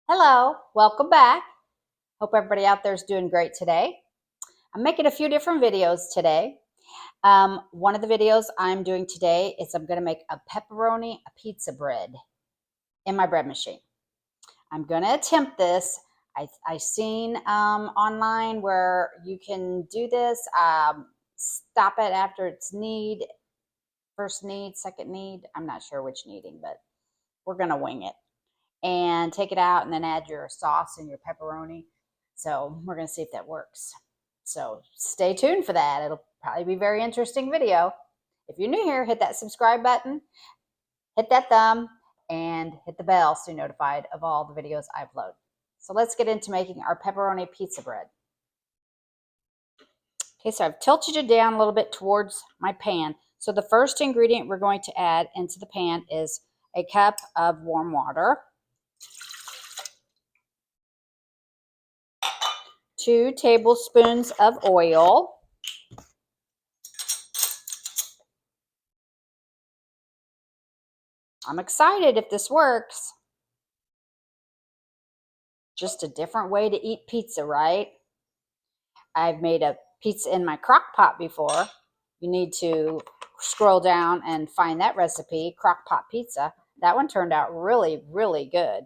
Hello, welcome back. Hope everybody out there is doing great today. I'm making a few different videos today. One of the videos I'm doing today is I'm going to make a pepperoni pizza bread in my bread machine. I'm going to attempt this. I seen online where you can do this. Stop it after it's knead, first knead, second knead. I'm not sure which kneading, but we're going to wing it. And take it out and then add your sauce and your pepperoni. So we're going to see if that works. So stay tuned for that. It'll probably be a very interesting video. If you're new here, hit that subscribe button, hit that thumb, and hit the bell so you're notified of all the videos I upload. So let's get into making our pepperoni pizza bread. Okay, so I've tilted it down a little bit towards my pan. So the first ingredient we're going to add into the pan is a cup of warm water, 2 tablespoons of oil, I'm excited if this works. Just a different way to eat pizza, right? I've made a pizza in my Crockpot before. You need to scroll down and find that recipe, Crockpot pizza. That one turned out really, really good.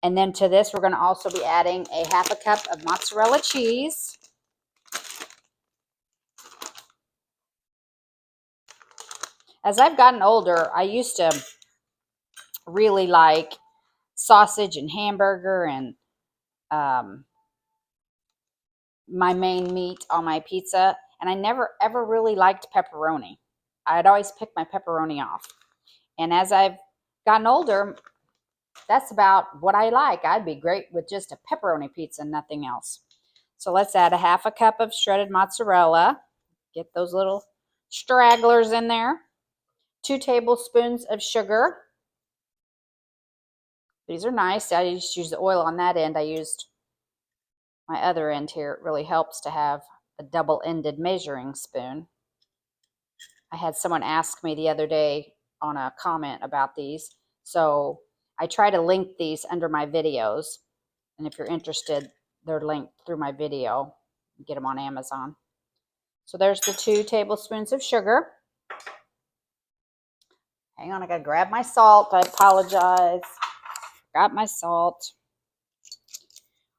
And then to this, we're going to also be adding a half a cup of mozzarella cheese. As I've gotten older, I used to really like sausage and hamburger and my main meat on my pizza, and I never ever really liked pepperoni. I'd always pick my pepperoni off. And as I've gotten older, that's about what I like. I'd be great with just a pepperoni pizza and nothing else. So let's add a half a cup of shredded mozzarella. Get those little stragglers in there. 2 tablespoons of sugar. These are nice. I just used the oil on that end. I used my other end here. It really helps to have a double-ended measuring spoon. I had someone ask me the other day on a comment about these. So I try to link these under my videos. And if you're interested, they're linked through my video. Get them on Amazon. So there's the 2 tablespoons of sugar. Hang on, I gotta grab my salt. I apologize. Got my salt.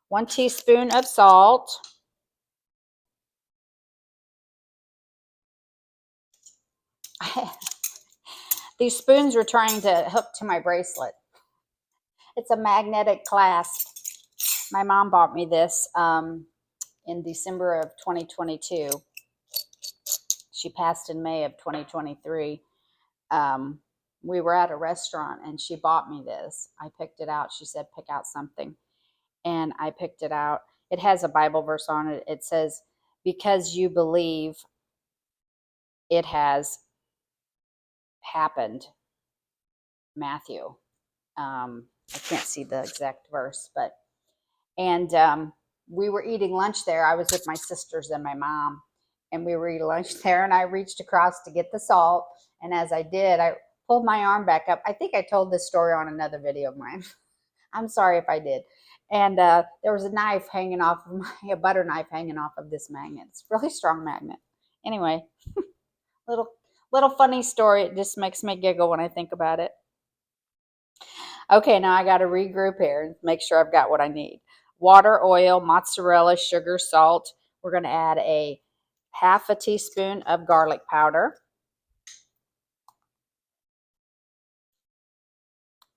1 teaspoon of salt. These spoons were trying to hook to my bracelet. It's a magnetic clasp. My mom bought me this in December of 2022. She passed in May of 2023. We were at a restaurant and she bought me this. I picked it out. She said, pick out something. And I picked it out. It has a Bible verse on it. It says, because you believe, it has happened. Matthew. I can't see the exact verse, but, and we were eating lunch there. I was with my sisters and my mom, and we were eating lunch there, and I reached across to get the salt, and as I did, I pulled my arm back up. I think I told this story on another video of mine. I'm sorry if I did. And there was a knife hanging off of a butter knife hanging off of this magnet. It's a really strong magnet. Anyway, little funny story. It just makes me giggle when I think about it. Okay, now I got to regroup here and make sure I've got what I need. Water, oil, mozzarella, sugar, salt. We're going to add a half a teaspoon of garlic powder.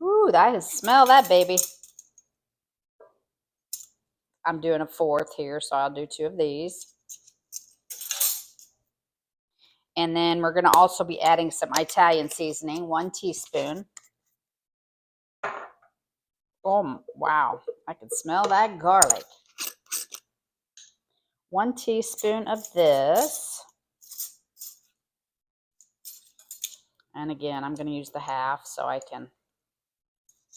Ooh, I can smell that, baby. I'm doing a 4th here, so I'll do 2 of these. And then we're going to also be adding some Italian seasoning, 1 teaspoon. Oh, wow. I can smell that garlic. 1 teaspoon of this. And again, I'm going to use the half so I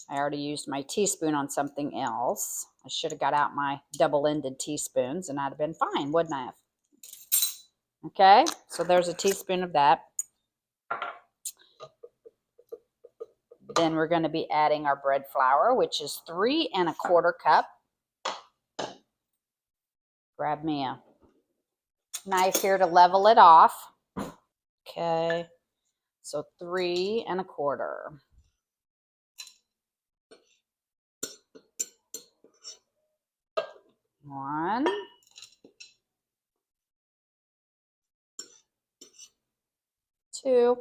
already used my teaspoon on something else. I should have got out my double-ended teaspoons and I'd have been fine, wouldn't I have? Okay, so there's a teaspoon of that. Then we're going to be adding our bread flour, which is 3 1/4 cup. Grab me a knife here to level it off. Okay, so 3 1/4. 1, 2,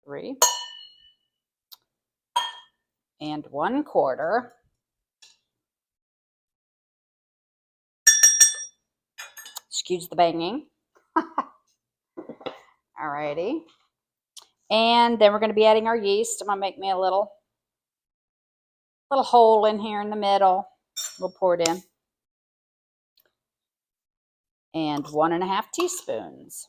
3, and 1/4. Excuse the banging. Alrighty. And then we're going to be adding our yeast. I'm going to make me a little hole in here in the middle. We'll pour it in. And 1 1/2 teaspoons.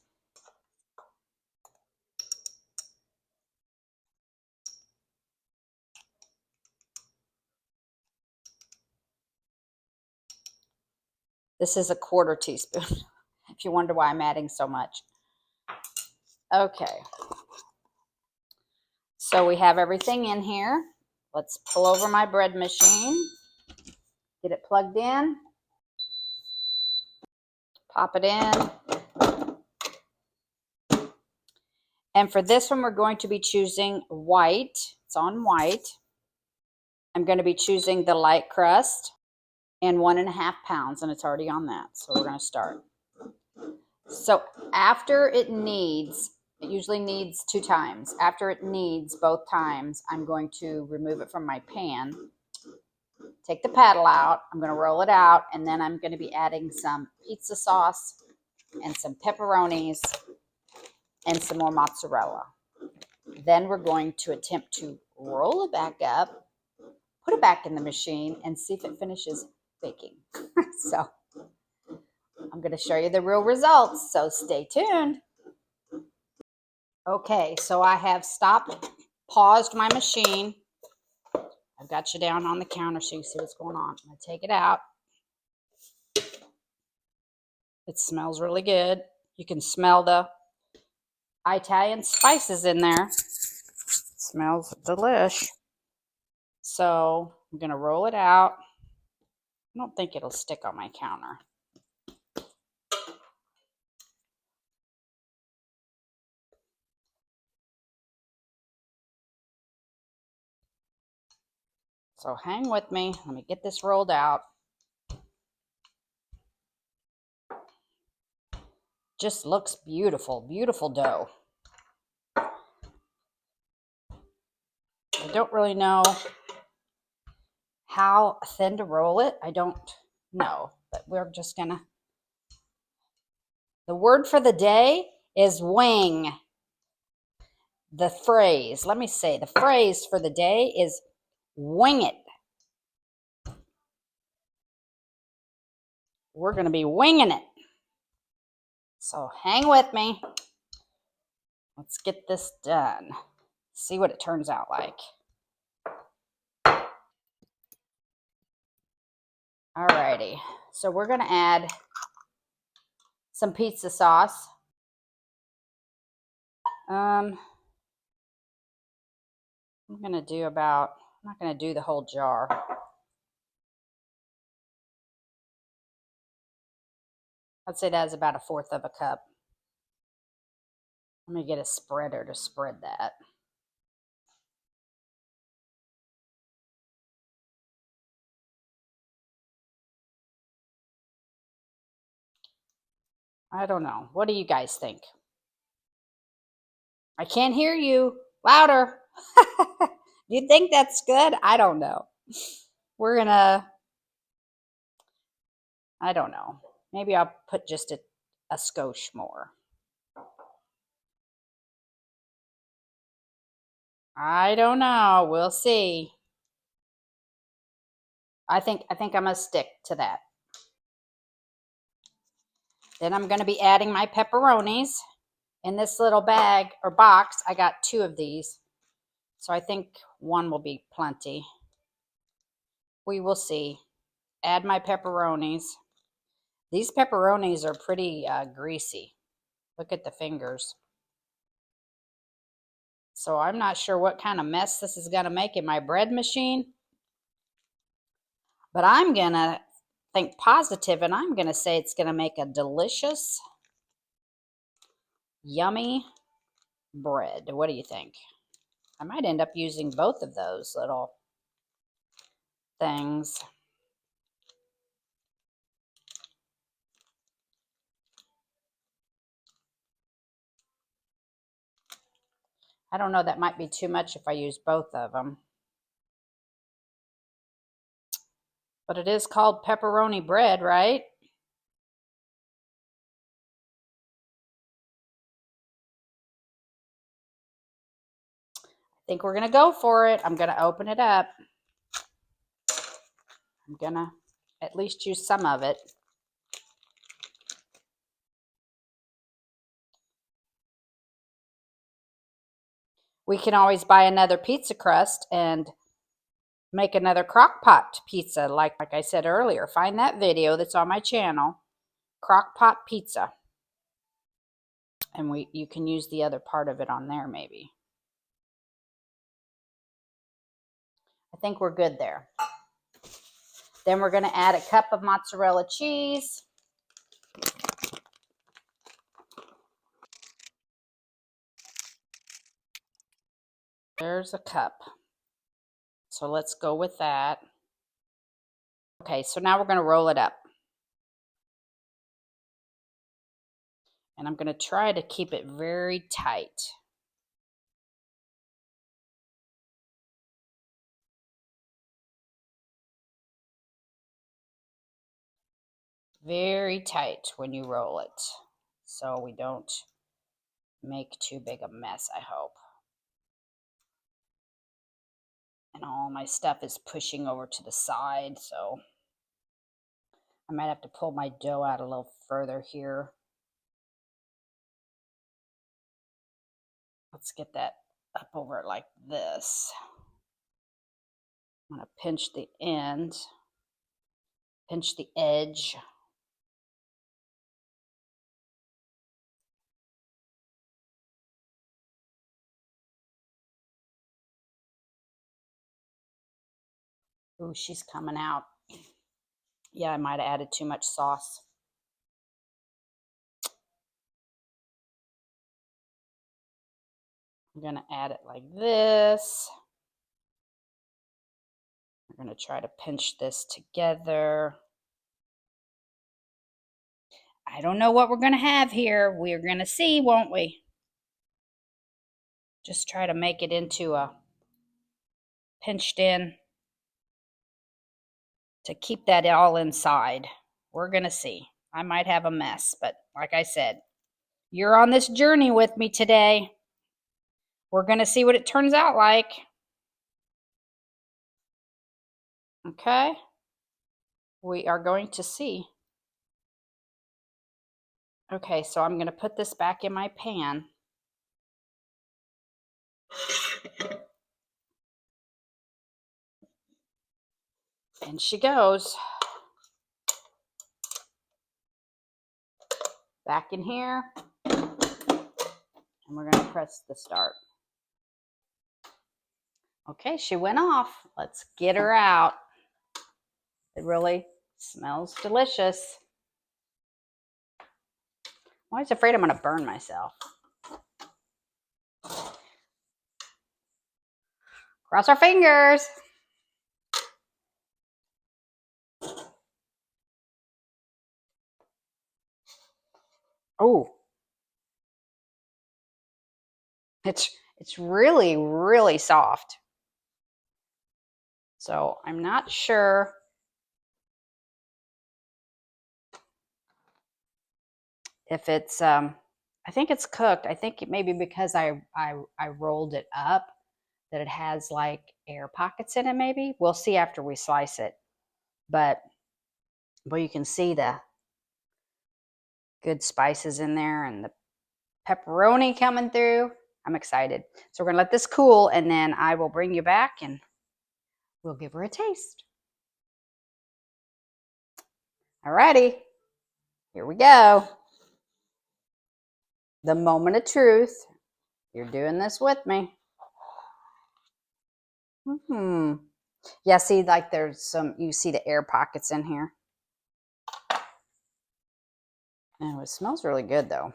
This is a 1/4 teaspoon, if you wonder why I'm adding so much. Okay. So we have everything in here. Let's pull over my bread machine. Get it plugged in. Pop it in. And for this one, we're going to be choosing white. It's on white. I'm going to be choosing the light crust and 1 1/2 pounds, and it's already on that. So we're going to start. So after it kneads, it usually kneads 2 times. After it kneads both times, I'm going to remove it from my pan. Take the paddle out. I'm going to roll it out, and then I'm going to be adding some pizza sauce and some pepperonis and some more mozzarella. Then we're going to attempt to roll it back up, put it back in the machine, and see if it finishes baking. So I'm going to show you the real results, so stay tuned. Okay, so I have paused my machine. I've got you down on the counter so you see what's going on. I'm going to take it out. It smells really good. You can smell the Italian spices in there. It smells delish. So I'm going to roll it out. I don't think it'll stick on my counter. So hang with me. Let me get this rolled out. Just looks beautiful. Beautiful dough. I don't really know how thin to roll it. I don't know, but we're just gonna. The word for the day is wing. The phrase for the day is wing it. We're going to be winging it. So hang with me. Let's get this done. See what it turns out like. Alrighty. So we're going to add some pizza sauce. I'm going to do I'm not going to do the whole jar. I'd say that's about 1/4 of a cup. Let me get a spreader to spread that. I don't know. What do you guys think? I can't hear you. Louder. Do you think that's good? I don't know. We're going to, I don't know. Maybe I'll put just a skosh more. I don't know. We'll see. I think I'm going to stick to that. Then I'm going to be adding my pepperonis. In this little bag or box, I got 2 of these. So I think 1 will be plenty. We will see. Add my pepperonis. These pepperonis are pretty greasy. Look at the fingers. So I'm not sure what kind of mess this is going to make in my bread machine. But I'm going to think positive, and I'm going to say it's going to make a delicious, yummy bread. What do you think? I might end up using both of those little things. I don't know, that might be too much if I use both of them. But it is called pepperoni bread, right? I think we're going to go for it. I'm going to open it up. I'm going to at least use some of it. We can always buy another pizza crust and make another Crockpot pizza, like I said earlier. Find that video that's on my channel, Crockpot pizza. And you can use the other part of it on there maybe. I think we're good there. Then we're going to add a cup of mozzarella cheese. There's a cup. So let's go with that. Okay, so now we're going to roll it up. And I'm going to try to keep it very tight. Very tight when you roll it, so we don't make too big a mess, I hope. And all my stuff is pushing over to the side, so I might have to pull my dough out a little further here. Let's get that up over it like this. I'm going to pinch the end, pinch the edge. Ooh, she's coming out. Yeah, I might have added too much sauce. I'm going to add it like this. We're going to try to pinch this together. I don't know what we're going to have here. We're going to see, won't we? Just try to make it into a pinched in to keep that all inside. We're going to see. I might have a mess, but like I said, you're on this journey with me today. We're going to see what it turns out like. Okay? We are going to see. Okay, so I'm going to put this back in my pan. And she goes. Back in here. And we're going to press the start. Okay, she went off. Let's get her out. It really smells delicious. I'm always afraid I'm going to burn myself. Cross our fingers. Oh. It's really, really soft. So I'm not sure if it's, I think it's cooked. I think it maybe because I rolled it up that it has like air pockets in it maybe. We'll see after we slice it. But you can see the good spices in there and the pepperoni coming through. I'm excited. So we're going to let this cool, and then I will bring you back and we'll give her a taste. Alrighty. Here we go. The moment of truth. You're doing this with me. Yeah, see, like there's some, you see the air pockets in here. Oh, it smells really good though.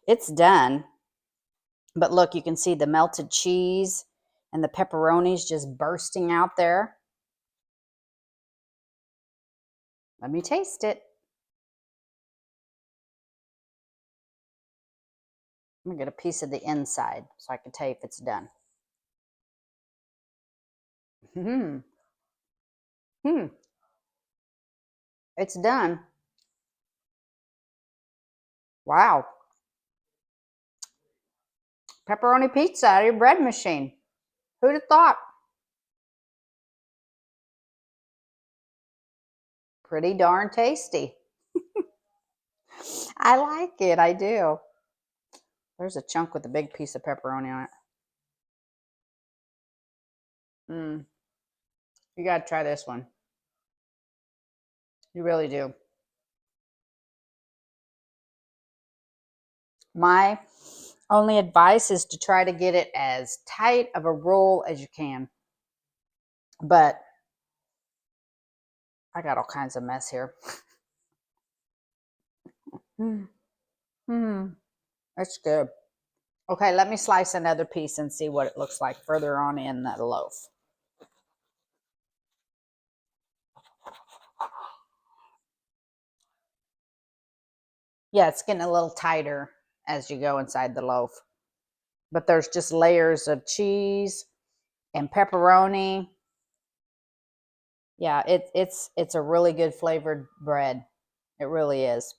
It's done. But look, you can see the melted cheese and the pepperonis just bursting out there. Let me taste it. I'm going to get a piece of the inside so I can tell you if it's done. It's done. Wow. Pepperoni pizza out of your bread machine. Who'd have thought? Pretty darn tasty. I like it. I do. There's a chunk with a big piece of pepperoni on it. You got to try this one. You really do. My only advice is to try to get it as tight of a roll as you can. But I got all kinds of mess here. That's good. Okay, let me slice another piece and see what it looks like further on in that loaf. Yeah, it's getting a little tighter as you go inside the loaf. But there's just layers of cheese and pepperoni. Yeah, it's a really good flavored bread. It really is.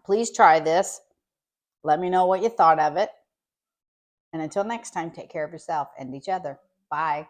Please try this. Let me know what you thought of it. And until next time, take care of yourself and each other. Bye.